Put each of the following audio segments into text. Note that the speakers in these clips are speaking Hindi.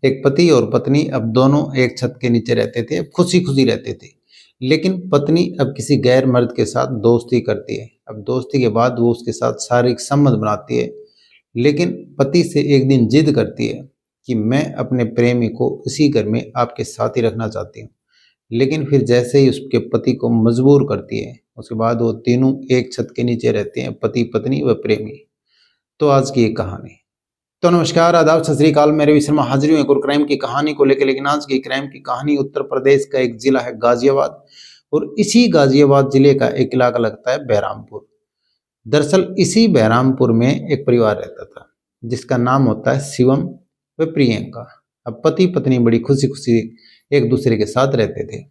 एक पति और पत्नी अब दोनों एक छत के नीचे रहते थे, अब खुशी खुशी रहते थे। लेकिन पत्नी अब किसी गैर मर्द के साथ दोस्ती करती है। अब दोस्ती के बाद वो उसके साथ शारीरिक संबंध बनाती है, लेकिन पति से एक दिन जिद करती है कि मैं अपने प्रेमी को इसी घर में आपके साथ ही रखना चाहती हूँ। लेकिन फिर जैसे ही उसके पति को मजबूर करती है, उसके बाद वो तीनों एक छत के नीचे रहते हैं, पति पत्नी व प्रेमी। तो आज की ये कहानी। तो नमस्कार, आदाब, सत श्री अकाल। मैं रवि शर्मा हाजिर हूँ एक और क्राइम की कहानी को लेकर। लेकिन आज की क्राइम की कहानी उत्तर प्रदेश का एक जिला है गाजियाबाद, और इसी गाजियाबाद जिले का एक इलाका लगता है बहरामपुर। दरअसल इसी बहरामपुर में एक परिवार रहता था जिसका नाम होता है शिवम व प्रियंका। अब पति पत्नी बड़ी खुशी खुशी एक दूसरे के साथ रहते थे।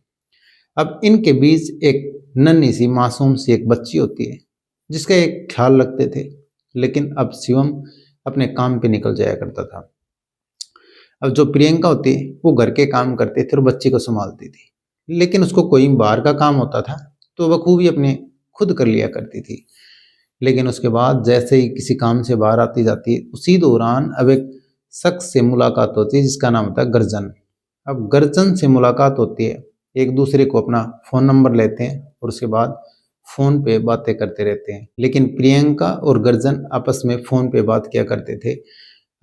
अब इनके बीच एक नन्ही सी मासूम सी एक बच्ची होती है जिसका एक ख्याल रखते थे। लेकिन अब शिवम अपने काम पे निकल जाया करता था। अब जो प्रियंका होती है वो घर के काम करते थे और बच्ची को संभालती थी। लेकिन उसको कोई बाहर का काम होता था तो वह खूब ही अपने खुद कर लिया करती थी। लेकिन उसके बाद जैसे ही किसी काम से बाहर आती जाती है, उसी दौरान अब एक शख्स से मुलाकात होती है जिसका नाम होता है गर्जन। अब गर्जन से मुलाकात होती है, एक दूसरे को अपना फ़ोन नंबर लेते हैं और उसके बाद फ़ोन पे बातें करते रहते हैं। लेकिन प्रियंका और गर्जन आपस में फ़ोन पे बात किया करते थे।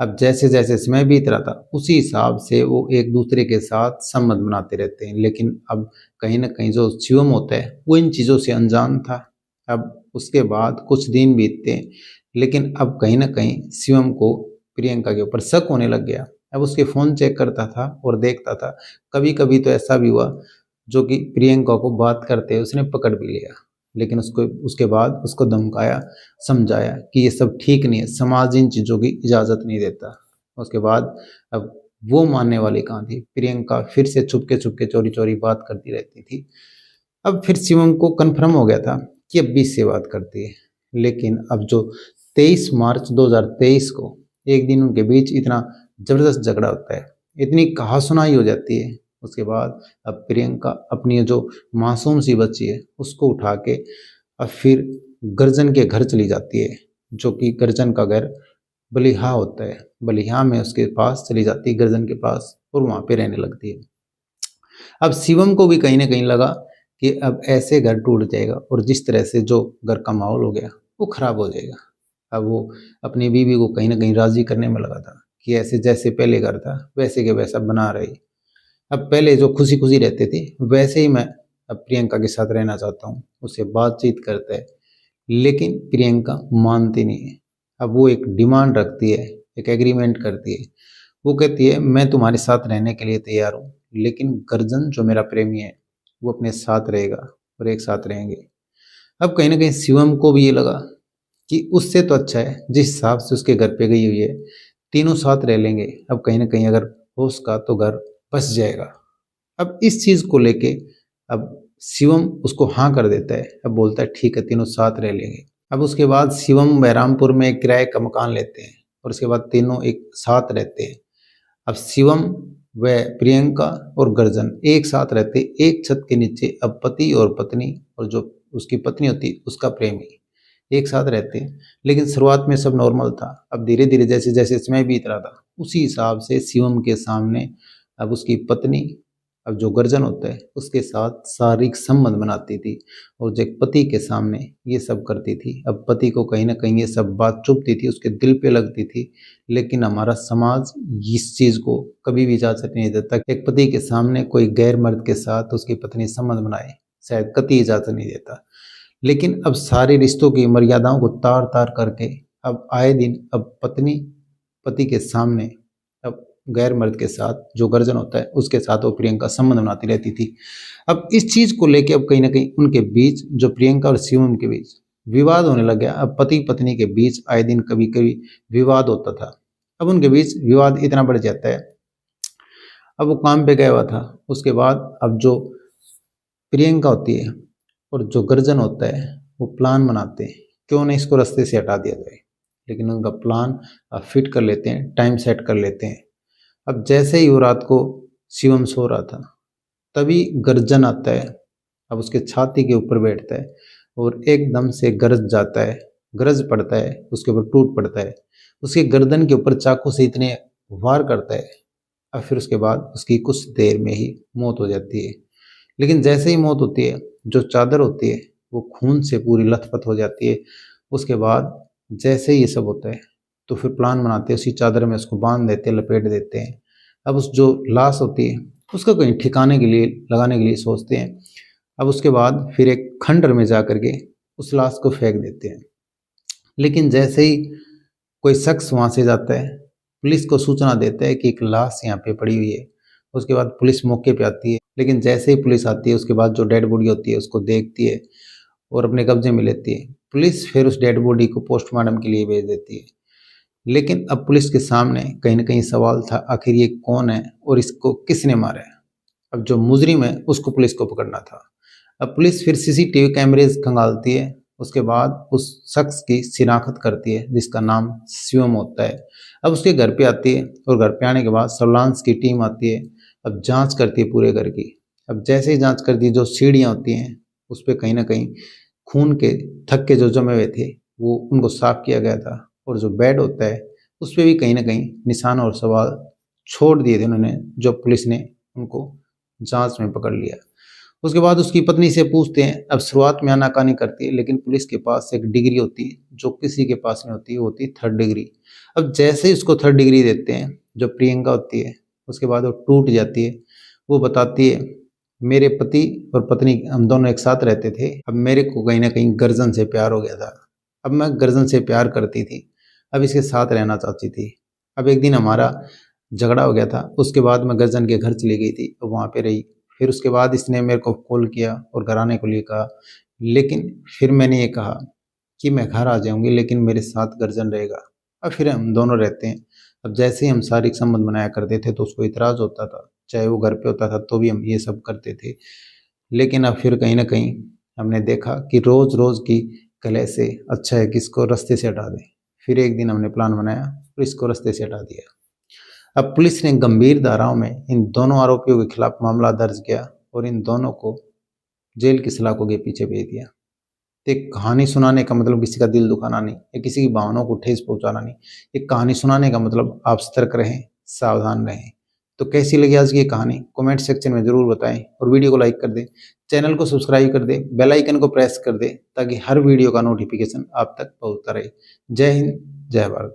अब जैसे जैसे समय बीत रहा था उसी हिसाब से वो एक दूसरे के साथ संबंध बनाते रहते हैं। लेकिन अब कहीं ना कहीं जो शिवम होता है वो इन चीज़ों से अनजान था। अब उसके बाद कुछ दिन बीतते हैं, लेकिन अब कहीं ना कहीं शिवम को प्रियंका के ऊपर शक होने लग गया। अब उसके फ़ोन चेक करता था और देखता था। कभी कभी तो ऐसा भी हुआ जो कि प्रियंका को बात करते उसने पकड़ भी लिया। लेकिन उसको उसके बाद उसको धमकाया, समझाया कि ये सब ठीक नहीं है, समाज इन चीज़ों की इजाज़त नहीं देता। उसके बाद अब वो मानने वाली कहाँ थी। प्रियंका फिर से छुपके चोरी चोरी बात करती रहती थी। अब फिर शिवम को कन्फर्म हो गया था कि अब 20 से बात करती है। लेकिन अब जो 23 मार्च 2023 को एक दिन उनके बीच इतना ज़बरदस्त झगड़ा होता है, इतनी कहासुनाई हो जाती है। उसके बाद अब प्रियंका अपनी जो मासूम सी बच्ची है उसको उठा के अब फिर गर्जन के घर चली जाती है, जो कि गर्जन का घर बलिहा होता है। बलिहा में उसके पास चली जाती है, गर्जन के पास, और वहाँ पे रहने लगती है। अब शिवम को भी कहीं ना कहीं लगा कि अब ऐसे घर टूट जाएगा और जिस तरह से जो घर का माहौल हो गया वो खराब हो जाएगा। अब वो अपनी बीवी को कहीं ना कहीं राजी करने में लगा था कि ऐसे जैसे पहले घर था वैसे के वैसा बना रही। अब पहले जो खुशी खुशी रहते थे वैसे ही मैं अब प्रियंका के साथ रहना चाहता हूँ। उससे बातचीत करता है, लेकिन प्रियंका मानती नहीं है। अब वो एक डिमांड रखती है, एक एग्रीमेंट करती है। वो कहती है मैं तुम्हारे साथ रहने के लिए तैयार हूँ, लेकिन गर्जन जो मेरा प्रेमी है वो अपने साथ रहेगा और एक साथ रहेंगे। अब कहीं ना कहीं शिवम को भी ये लगा कि उससे तो अच्छा है जिस हिसाब से उसके घर पे गई हुई है, तीनों साथ रह लेंगे। अब कहीं ना कहीं अगर हो उसका तो घर बस जाएगा। अब इस चीज़ को लेके अब शिवम उसको हाँ कर देता है। अब बोलता है ठीक है, तीनों साथ रह लेंगे। अब उसके बाद शिवम बहरामपुर में एक किराए का मकान लेते हैं और उसके बाद तीनों एक साथ रहते हैं। अब शिवम व प्रियंका और गर्जन एक साथ रहते एक छत के नीचे। अब पति और पत्नी और जो उसकी पत्नी होती उसका प्रेमी एक साथ रहते हैं। लेकिन शुरुआत में सब नॉर्मल था। अब धीरे धीरे जैसे जैसे समय बीत रहा था उसी हिसाब से शिवम के सामने अब उसकी पत्नी, अब जो गर्जन होता है, उसके साथ शारीरिक संबंध बनाती थी और जो पति के सामने ये सब करती थी। अब पति को कहीं ना कहीं ये सब बात चुभती थी, उसके दिल पे लगती थी। लेकिन हमारा समाज इस चीज़ को कभी भी इजाज़त नहीं देता कि एक पति के सामने कोई गैर मर्द के साथ उसकी पत्नी संबंध बनाए, शायद कतई इजाज़त नहीं देता। लेकिन अब सारे रिश्तों की मर्यादाओं को तार तार करके अब आए दिन अब पत्नी पति के सामने अब गैर मर्द के साथ, जो गर्जन होता है, उसके साथ वो प्रियंका संबंध बनाती रहती थी। अब इस चीज़ को लेके अब कहीं ना कहीं उनके बीच, जो प्रियंका और शिवम के बीच विवाद होने लग गया। अब पति पत्नी के बीच आए दिन कभी कभी विवाद होता था। अब उनके बीच विवाद इतना बढ़ जाता है। अब वो काम पे गया हुआ था, उसके बाद अब जो प्रियंका होती है और जो गर्जन होता है वो प्लान बनाते हैं क्यों नहीं इसको रास्ते से हटा दिया जाए। लेकिन उनका प्लान फिट कर लेते हैं, टाइम सेट कर लेते हैं। अब जैसे ही वो रात को शिवम सो रहा था तभी गर्जन आता है। अब उसके छाती के ऊपर बैठता है और एकदम से गरज जाता है, गरज पड़ता है, उसके ऊपर टूट पड़ता है। उसके गर्दन के ऊपर चाकू से इतने वार करता है। और फिर उसके बाद उसकी कुछ देर में ही मौत हो जाती है। लेकिन जैसे ही मौत होती है, जो चादर होती है वो खून से पूरी लथपथ हो जाती है। उसके बाद जैसे ही ये सब होता है तो फिर प्लान बनाते हैं, उसी चादर में उसको बांध देते हैं, लपेट देते हैं। अब उस जो लाश होती है उसको कहीं ठिकाने के लिए लगाने के लिए सोचते हैं। अब उसके बाद फिर एक खंडर में जा करके उस लाश को फेंक देते हैं। लेकिन जैसे ही कोई शख्स वहाँ से जाता है, पुलिस को सूचना देता है कि एक लाश यहाँ पे पड़ी हुई है। उसके बाद पुलिस मौके पे आती है, लेकिन जैसे ही पुलिस आती है उसके बाद जो डेड बॉडी होती है उसको देखती है और अपने कब्जे में लेती है। पुलिस फिर उस डेड बॉडी को पोस्टमार्टम के लिए भेज देती है। लेकिन अब पुलिस के सामने कहीं ना कहीं सवाल था, आखिर ये कौन है और इसको किसने मारा है। अब जो मुजरिम है उसको पुलिस को पकड़ना था। अब पुलिस फिर सीसीटीवी कैमरेज खंगालती है। उसके बाद उस शख्स की शिनाख्त करती है जिसका नाम शिवम होता है। अब उसके घर पे आती है और घर पे आने के बाद सर्विलांस की टीम आती है। अब जांच करती है पूरे घर की। अब जैसे ही जांच करती है, जो सीढ़ियाँ होती हैं उस पर कहीं ना कहीं खून के थक्के जो जमे हुए थे वो उनको साफ किया गया था। और जो बेड होता है उस पर भी कहीं ना कहीं निशान और सवाल छोड़ दिए थे उन्होंने, जो पुलिस ने उनको जांच में पकड़ लिया। उसके बाद उसकी पत्नी से पूछते हैं। अब शुरुआत में आनाकानी करती है, लेकिन पुलिस के पास एक डिग्री होती है जो किसी के पास नहीं होती, वो होती है 3rd डिग्री। अब जैसे ही उसको 3rd डिग्री देते हैं, जो प्रियंका होती है, उसके बाद वो टूट जाती है। वो बताती है, मेरे पति और पत्नी हम दोनों एक साथ रहते थे। अब मेरे को कहीं ना कहीं गर्जन से प्यार हो गया था। अब मैं गर्जन से प्यार करती थी, अब इसके साथ रहना चाहती थी। अब एक दिन हमारा झगड़ा हो गया था, उसके बाद मैं गर्जन के घर चली गई थी और वहाँ पे रही। फिर उसके बाद इसने मेरे को कॉल किया और घर आने को लिए कहा, लेकिन फिर मैंने ये कहा कि मैं घर आ जाऊंगी लेकिन मेरे साथ गर्जन रहेगा। अब फिर हम दोनों रहते हैं। अब जैसे ही हम शारीरिक संबंध बनाया करते थे तो उसको इतराज होता था, चाहे वो घर पे होता था तो भी हम ये सब करते थे। लेकिन अब फिर कहीं ना कहीं हमने देखा कि रोज रोज की कलह से अच्छा है कि इसको रास्ते से हटा दें। फिर एक दिन हमने प्लान बनाया और इसको रास्ते से हटा दिया। अब पुलिस ने गंभीर धाराओं में इन दोनों आरोपियों के खिलाफ मामला दर्ज किया और इन दोनों को जेल की सलाखों के पीछे भेज दिया। तो एक कहानी सुनाने का मतलब किसी का दिल दुखाना नहीं, या किसी की भावनाओं को ठेस पहुंचाना नहीं। एक कहानी सुनाने का मतलब आप सतर्क रहें, सावधान रहें। तो कैसी लगी आज की ये कहानी कमेंट सेक्शन में जरूर बताएं और वीडियो को लाइक कर दें, चैनल को सब्सक्राइब कर दें, बेल आइकन को प्रेस कर दें ताकि हर वीडियो का नोटिफिकेशन आप तक पहुंचता रहे। जय हिंद, जय भारत।